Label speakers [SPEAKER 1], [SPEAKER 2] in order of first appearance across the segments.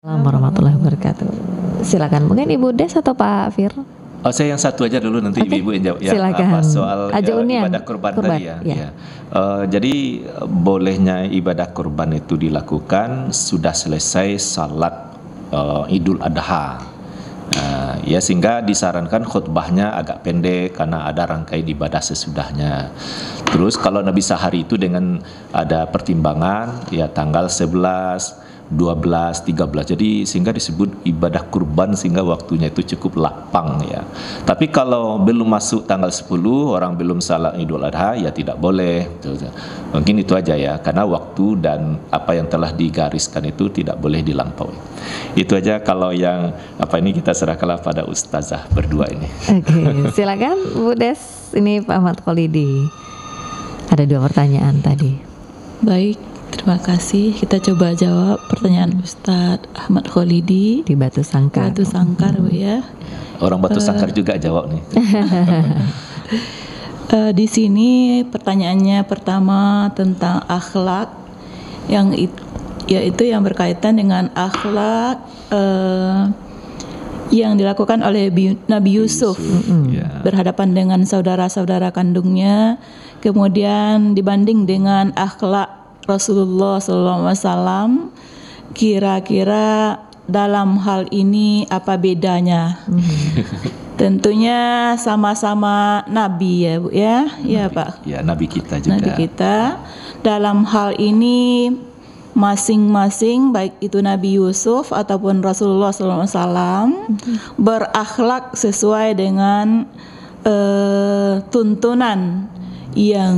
[SPEAKER 1] Assalamualaikum warahmatullahi wabarakatuh. Silakan mungkin Ibu Des atau Pak Fir.
[SPEAKER 2] Oh, saya yang satu aja dulu, nanti Ibu yang jawab ya.
[SPEAKER 1] Silakan.
[SPEAKER 2] Apa soal ibadah kurban tadi ya.
[SPEAKER 1] Ya.
[SPEAKER 2] Jadi bolehnya ibadah kurban itu dilakukan sudah selesai salat Idul Adha. Ya, sehingga disarankan khutbahnya agak pendek karena ada rangkaian ibadah sesudahnya. Terus kalau Nabi sehari itu dengan ada pertimbangan ya tanggal 11, 12, 13. Jadi sehingga disebut ibadah kurban sehingga waktunya itu cukup lapang ya. Tapi kalau belum masuk tanggal 10, orang belum salat Idul Adha ya tidak boleh. Mungkin itu aja ya, karena waktu dan apa yang telah digariskan itu tidak boleh dilampaui. Itu aja kalau yang ini kita serahkanlah pada ustazah berdua ini.
[SPEAKER 1] Oke, silakan Bu Des. Ini Pak Ahmad Kholidi. Ada 2 pertanyaan tadi.
[SPEAKER 3] Baik, terima kasih. Kita coba jawab pertanyaan Ustadz Ahmad Kholidi
[SPEAKER 1] Di Batu Sangkar.
[SPEAKER 3] Batu Sangkar, Bu ya.
[SPEAKER 2] Orang Batu Sangkar juga jawab nih.
[SPEAKER 3] Di sini pertanyaannya pertama tentang akhlak yaitu yang berkaitan dengan akhlak yang dilakukan oleh Nabi Yusuf berhadapan dengan saudara-saudara kandungnya, kemudian dibanding dengan akhlak Rasulullah SAW, kira-kira dalam hal ini apa bedanya? Tentunya sama-sama Nabi ya Bu ya, ya Pak.
[SPEAKER 2] Ya, Nabi kita juga.
[SPEAKER 3] Nabi kita dalam hal ini masing-masing baik itu Nabi Yusuf ataupun Rasulullah SAW berakhlak sesuai dengan tuntunan yang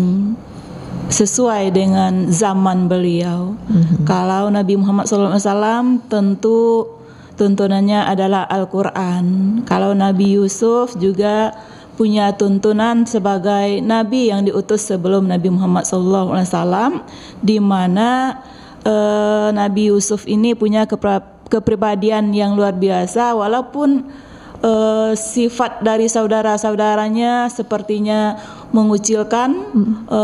[SPEAKER 3] sesuai dengan zaman beliau. Kalau Nabi Muhammad SAW tentu tuntunannya adalah Al-Quran. Kalau Nabi Yusuf juga punya tuntunan sebagai Nabi yang diutus sebelum Nabi Muhammad SAW, di mana Nabi Yusuf ini punya kepribadian yang luar biasa, walaupun sifat dari saudara-saudaranya sepertinya mengucilkan,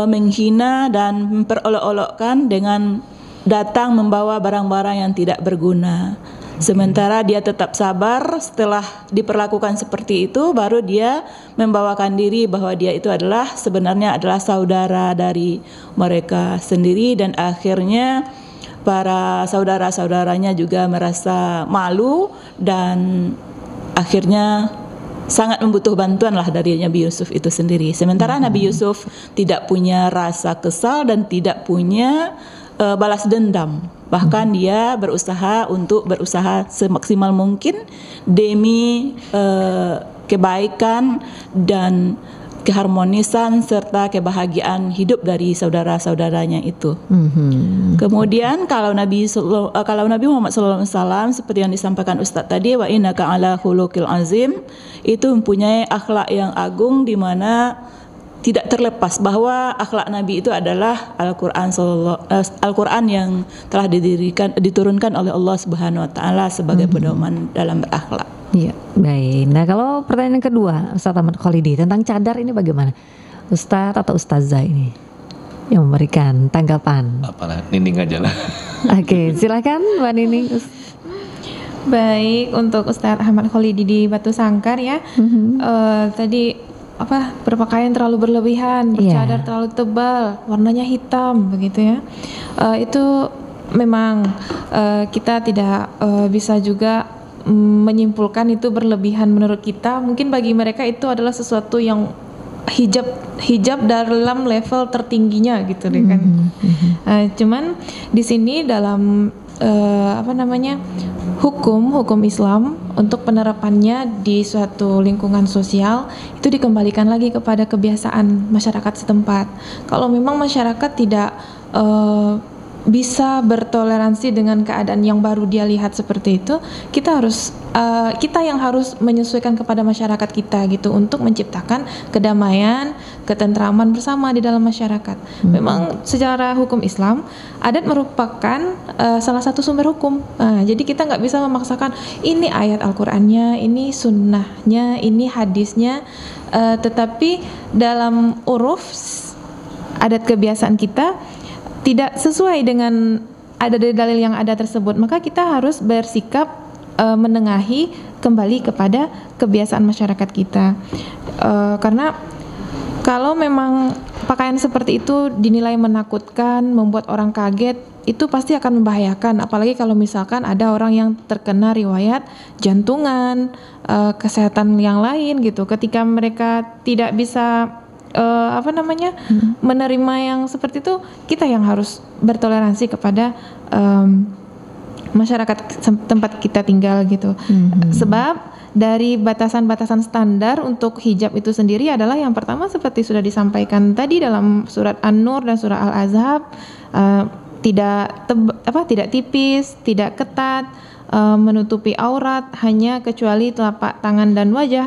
[SPEAKER 3] menghina dan memperolok-olokkan dengan datang membawa barang-barang yang tidak berguna. Sementara dia tetap sabar, setelah diperlakukan seperti itu baru dia membawakan diri bahwa dia itu sebenarnya adalah saudara dari mereka sendiri, dan akhirnya para saudara-saudaranya juga merasa malu dan akhirnya sangat membutuh bantuan dari Nabi Yusuf itu sendiri. Sementara Nabi Yusuf tidak punya rasa kesal dan tidak punya balas dendam. Bahkan dia berusaha semaksimal mungkin demi kebaikan dan keharmonisan serta kebahagiaan hidup dari saudara-saudaranya itu. Kemudian kalau Nabi Muhammad SAW seperti yang disampaikan Ustadz tadi, wa innaka ala khuluqil azim, itu mempunyai akhlak yang agung, di mana tidak terlepas bahwa akhlak Nabi itu adalah Al-Quran yang telah diturunkan oleh Allah Subhanahu Wa Taala sebagai pedoman dalam berakhlak.
[SPEAKER 1] Iya, baik. Nah, kalau pertanyaan kedua Ustadz Ahmad Kholidi tentang cadar ini bagaimana? Ustadz atau Ustazah ini yang memberikan tanggapan?
[SPEAKER 2] Apalah, Nining aja lah.
[SPEAKER 1] Oke, silakan Mbak Nining.
[SPEAKER 4] Baik, untuk Ustadz Ahmad Kholidi di Batu Sangkar ya. Tadi berpakaian terlalu berlebihan, bercadar terlalu tebal, warnanya hitam begitu ya. Itu memang kita tidak bisa juga menyimpulkan itu berlebihan menurut kita. Mungkin bagi mereka itu adalah sesuatu yang hijab dalam level tertingginya gitu deh kan. Cuman di sini dalam hukum Islam untuk penerapannya di suatu lingkungan sosial itu dikembalikan lagi kepada kebiasaan masyarakat setempat. Kalau memang masyarakat tidak bisa bertoleransi dengan keadaan yang baru dia lihat seperti itu, kita yang harus menyesuaikan kepada masyarakat kita gitu, untuk menciptakan kedamaian, ketentraman bersama di dalam masyarakat. Memang secara hukum Islam, adat merupakan salah satu sumber hukum. Jadi kita nggak bisa memaksakan ini ayat Al-Qur'annya, ini sunnahnya, ini hadisnya, tetapi dalam uruf adat kebiasaan kita tidak sesuai dengan ada dari dalil yang ada tersebut, maka kita harus bersikap menengahi kembali kepada kebiasaan masyarakat kita. Karena kalau memang pakaian seperti itu dinilai menakutkan, membuat orang kaget, itu pasti akan membahayakan. Apalagi kalau misalkan ada orang yang terkena riwayat jantungan, kesehatan yang lain gitu. Ketika mereka tidak bisa menerima yang seperti itu, kita yang harus bertoleransi kepada masyarakat tempat kita tinggal gitu. Sebab dari batasan-batasan standar untuk hijab itu sendiri adalah yang pertama seperti sudah disampaikan tadi dalam surat An-Nur dan surah Al-Ahzab, tidak tipis, tidak ketat, menutupi aurat hanya kecuali telapak tangan dan wajah.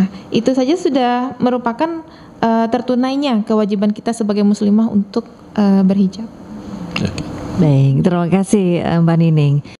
[SPEAKER 4] Nah, itu saja sudah merupakan tertunainya kewajiban kita sebagai muslimah untuk berhijab.
[SPEAKER 1] Baik, terima kasih Mbak Nining.